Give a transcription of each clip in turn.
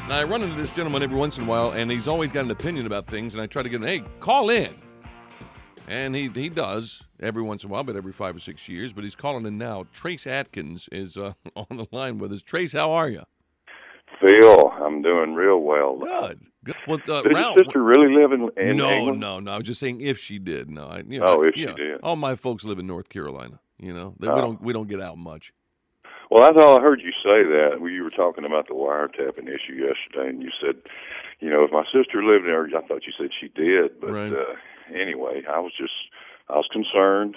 Now, I run into this gentleman every once in a while, and he's always got an opinion about things, and I try to get him, hey, call in. And he does every once in a while, but every 5 or 6 years. But he's calling in now. Trace Adkins is on the line with us. Trace, how are you? Phil, I'm doing real well. Good. Well, did your sister really live in England? No. I was just saying if she did. No, if she did. All my folks live in North Carolina. We don't get out much. Well, that's all I heard you say that. You were talking about the wiretapping issue yesterday, and you said, if my sister lived there, I thought you said she did. But right. Anyway, I was concerned.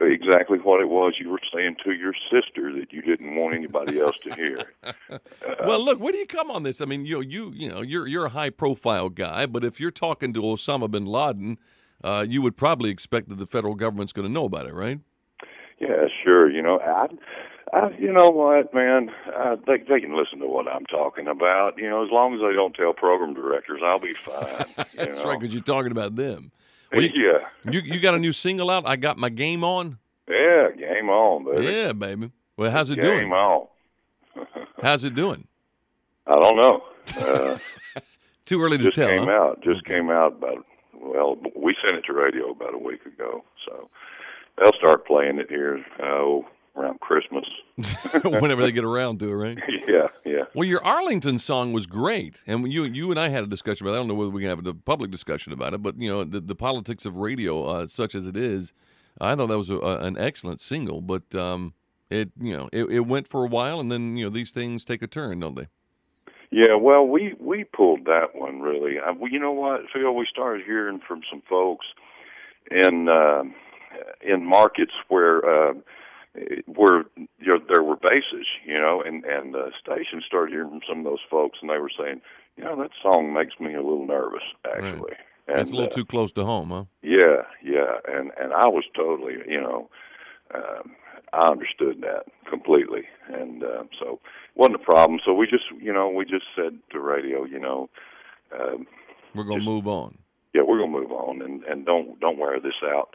Exactly what it was you were saying to your sister that you didn't want anybody else to hear. Well, look, where do you come on this? I mean, you're a high profile guy, but if you're talking to Osama bin Laden, you would probably expect that the federal government's going to know about it, right? Yeah, sure. You know what, man? They can listen to what I'm talking about. As long as they don't tell program directors, I'll be fine. That's right, because you're talking about them. Well, yeah. You got a new single out? I Got My Game On? Yeah, game on, baby. Yeah, baby. Well, how's it doing? Game on. How's it doing? I don't know. Too early to tell. Just came out we sent it to radio about a week ago, so they'll start playing it here around Christmas. Whenever they get around to it, right? Yeah. Well, your Arlington song was great, and you and I had a discussion about it. I don't know whether we can have a public discussion about it, but the politics of radio, such as it is, I thought that was an excellent single. But it went for a while, and then these things take a turn, don't they? Yeah, well, we pulled that one really. You know what, Phil? We started hearing from some folks in markets where there were bases, and the station started hearing from some of those folks, and they were saying, that song makes me a little nervous, actually. Right. And it's a little too close to home, huh? Yeah, and I was totally, I understood that completely, and so it wasn't a problem. So we just said to radio, we're gonna move on. Yeah, we're gonna move on, and don't wear this out.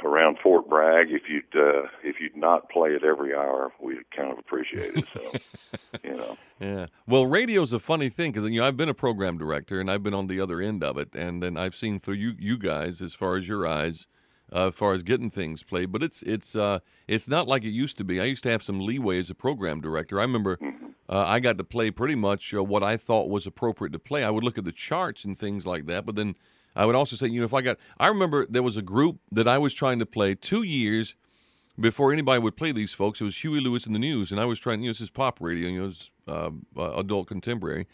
Around Fort Bragg, if you'd not play it every hour, we'd kind of appreciate it. So, Yeah. Well, radio's a funny thing because I've been a program director and I've been on the other end of it, and then I've seen through you guys as far as your eyes, as far as getting things played. But it's not like it used to be. I used to have some leeway as a program director. I remember I got to play pretty much what I thought was appropriate to play. I would look at the charts and things like that, but then I would also say, I remember there was a group that I was trying to play 2 years before anybody would play these folks. It was Huey Lewis and the News, and I was trying, this is pop radio, it was adult contemporary.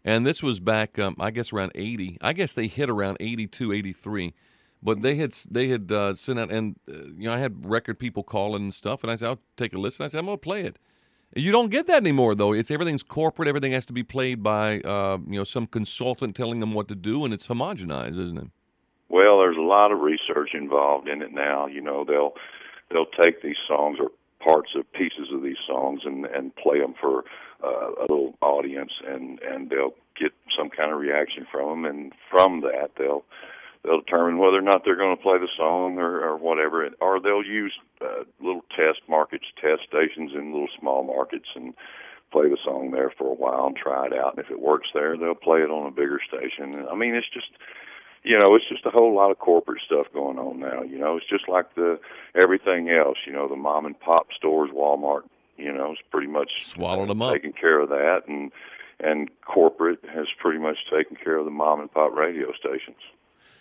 And this was back, I guess, around 80. I guess they hit around 82, 83. But they had sent out, and, I had record people calling and stuff, and I said, I'll take a listen. I said, I'm going to play it. You don't get that anymore, though. Everything's corporate. Everything has to be played by, some consultant telling them what to do, and it's homogenized, isn't it? Well, there's a lot of research involved in it now. They'll take these songs or parts of pieces of these songs and play them for a little audience, and they'll get some kind of reaction from them, and from that they'll determine whether or not they're going to play the song or whatever, or they'll use little test markets, test stations in little small markets and play the song there for a while and try it out. And if it works there, they'll play it on a bigger station. I mean, it's just, it's just a whole lot of corporate stuff going on now. It's just like everything else, the mom and pop stores, Walmart, it's pretty much swallowed them up, taking care of that. And corporate has pretty much taken care of the mom and pop radio stations.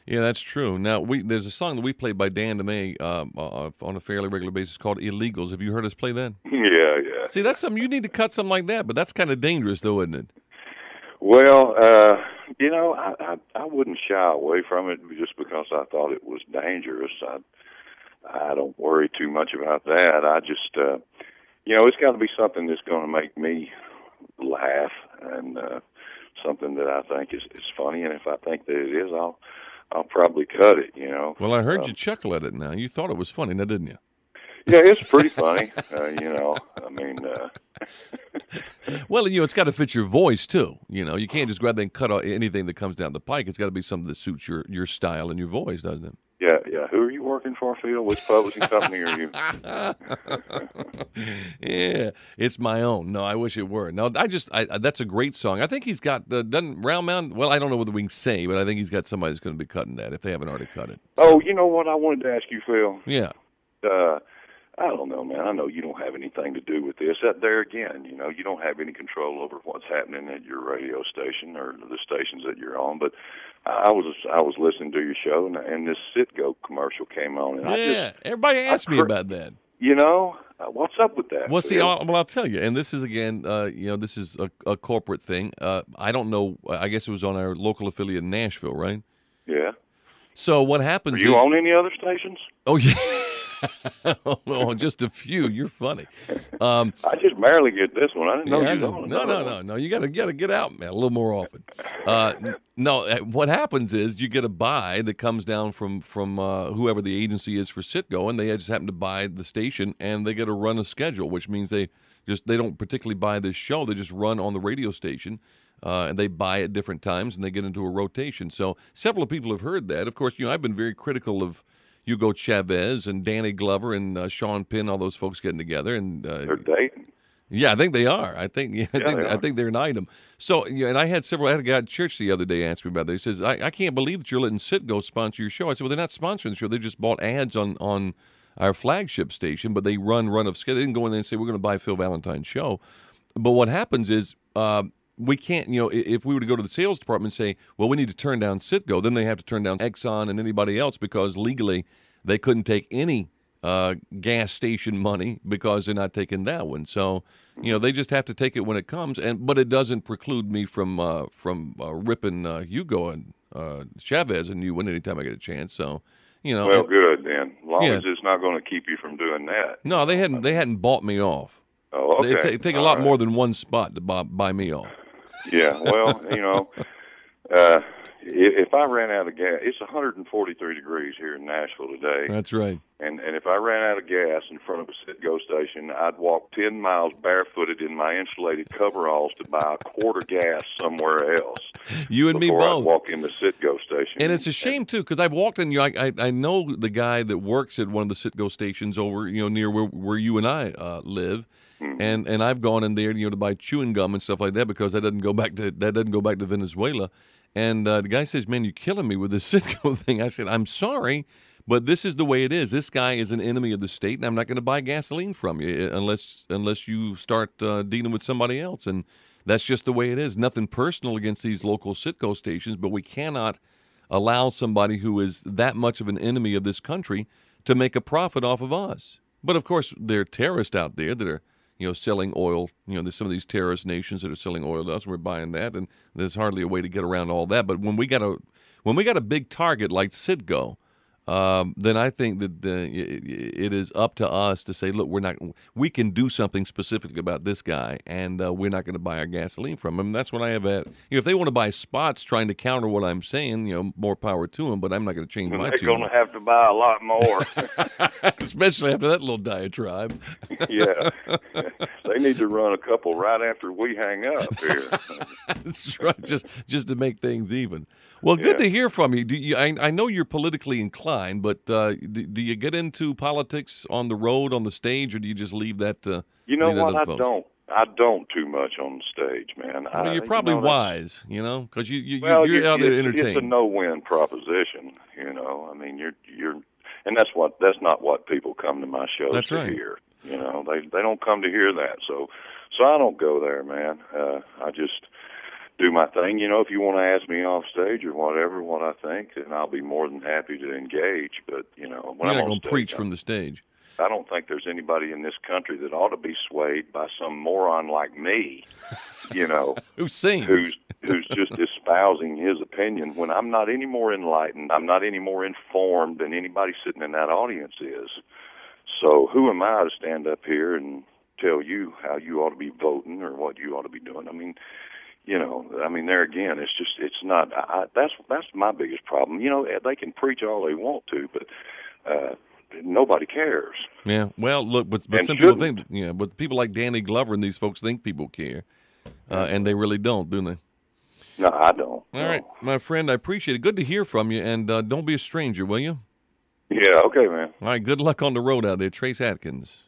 Yeah, that's true. Now, there's a song that we play by Dan DeMay on a fairly regular basis called Illegals. Have you heard us play that? Yeah. See, that's something you need to cut something like that, but that's kind of dangerous, though, isn't it? Well, I wouldn't shy away from it just because I thought it was dangerous. I don't worry too much about that. I just, it's got to be something that's going to make me laugh and something that I think is funny. And if I think that it is, I'll probably cut it, Well, I heard you chuckle at it now. You thought it was funny, now didn't you? Yeah, it's pretty funny. Well, it's got to fit your voice, too. You can't just grab and cut anything that comes down the pike. It's got to be something that suits your style and your voice, doesn't it? Yeah. Who are you working for, Phil? Which publishing company are you? Yeah, it's my own. No, I wish it were. No, that's a great song. I think he's got, doesn't Round Mound, well, I don't know whether we can say, but I think he's got somebody who's going to be cutting that if they haven't already cut it. Oh, So, you know what I wanted to ask you, Phil? yeah. I don't know, man. I know you don't have anything to do with this. That there again, you don't have any control over what's happening at your radio station or the stations that you're on. But I was listening to your show, and this Citgo commercial came on, and Everybody asks me about that. What's up with that? Well, see, Phil? I'll tell you, and this is again, this is a corporate thing. I don't know. I guess it was on our local affiliate in Nashville, right? Yeah. So what happens? Are you on any other stations? Oh yeah. Oh, just a few. You're funny. I just barely get this one. I didn't know you was on another No. one. No. You gotta get out, man, a little more often. No. What happens is you get a buy that comes down from whoever the agency is for Citgo, and they just happen to buy the station, and they get to run a schedule, which means they don't particularly buy this show. They just run on the radio station. And they buy at different times, and they get into a rotation. So several people have heard that. Of course, I've been very critical of Hugo Chavez and Danny Glover and Sean Penn, all those folks getting together. And they're dating. Yeah, I think they are. I think they're an item. So, and I had a guy at church the other day ask me about that. He says, I can't believe that you're letting Citgo sponsor your show. I said, well, they're not sponsoring the show. They just bought ads on our flagship station, but they run of schedule. They didn't go in there and say, we're going to buy Phil Valentine's show. But what happens is, we can't, if we were to go to the sales department and say, well, we need to turn down Citgo, then they have to turn down Exxon and anybody else because legally they couldn't take any gas station money because they're not taking that one. So, they just have to take it when it comes. But it doesn't preclude me from ripping Hugo and Chavez a new one anytime I get a chance. So, Well, good then. As long as it's not going to keep you from doing that. No, they hadn't bought me off. Oh, okay. They take a lot more than one spot to buy me off. Yeah, well, if I ran out of gas, it's 143 degrees here in Nashville today. That's right. And if I ran out of gas in front of a Citgo station, I'd walk 10 miles barefooted in my insulated coveralls to buy a quart of gas somewhere else. You and me both. Before I walk in the Citgo station. And it's a shame too, because I've walked in. I know the guy that works at one of the Citgo stations over near where you and I live. Mm-hmm. And I've gone in there, to buy chewing gum and stuff like that because that doesn't go back to Venezuela. And the guy says, "Man, you're killing me with this Citgo thing." I said, "I'm sorry, but this is the way it is. This guy is an enemy of the state, and I'm not going to buy gasoline from you unless you start dealing with somebody else." And that's just the way it is. Nothing personal against these local Citgo stations, but we cannot allow somebody who is that much of an enemy of this country to make a profit off of us. But of course, there are terrorists out there that are selling oil. There's some of these terrorist nations that are selling oil to us, and we're buying that, and there's hardly a way to get around all that. But when we got a big target like Citgo, then I think that it is up to us to say, look, we can do something specifically about this guy, and we're not going to buy our gasoline from him. That's what I have at. If they want to buy spots trying to counter what I'm saying, more power to them. But I'm not going to change my tune. They're going to have to buy a lot more, especially after that little diatribe. Yeah, they need to run a couple right after we hang up here. That's right, just to make things even. Well, good to hear from you. I know you're politically inclined, but do you get into politics on the road, on the stage, or do you just leave that to what? I folks? I don't too much on the stage, man. Well, you're probably wise, because you're out there entertaining. It's a no-win proposition, I mean, you're, and that's not what people come to my shows to hear. They don't come to hear that, so I don't go there, man. I just do my thing. If you want to ask me off stage or whatever, what I think, then I'll be more than happy to engage. But, when you're I'm not going to preach from the stage. I don't think there's anybody in this country that ought to be swayed by some moron like me, who sings, who's just espousing his opinion when I'm not any more enlightened, I'm not any more informed than anybody sitting in that audience is. So who am I to stand up here and tell you how you ought to be voting or what you ought to be doing? I mean, there again, it's not. That's my biggest problem. They can preach all they want to, but nobody cares. Yeah. Well, look, but some people think, but people like Danny Glover and these folks think people care, and they really don't, do they? No, I don't. All right, my friend, I appreciate it. Good to hear from you, and don't be a stranger, will you? Yeah, okay, man. All right, good luck on the road out there, Trace Adkins.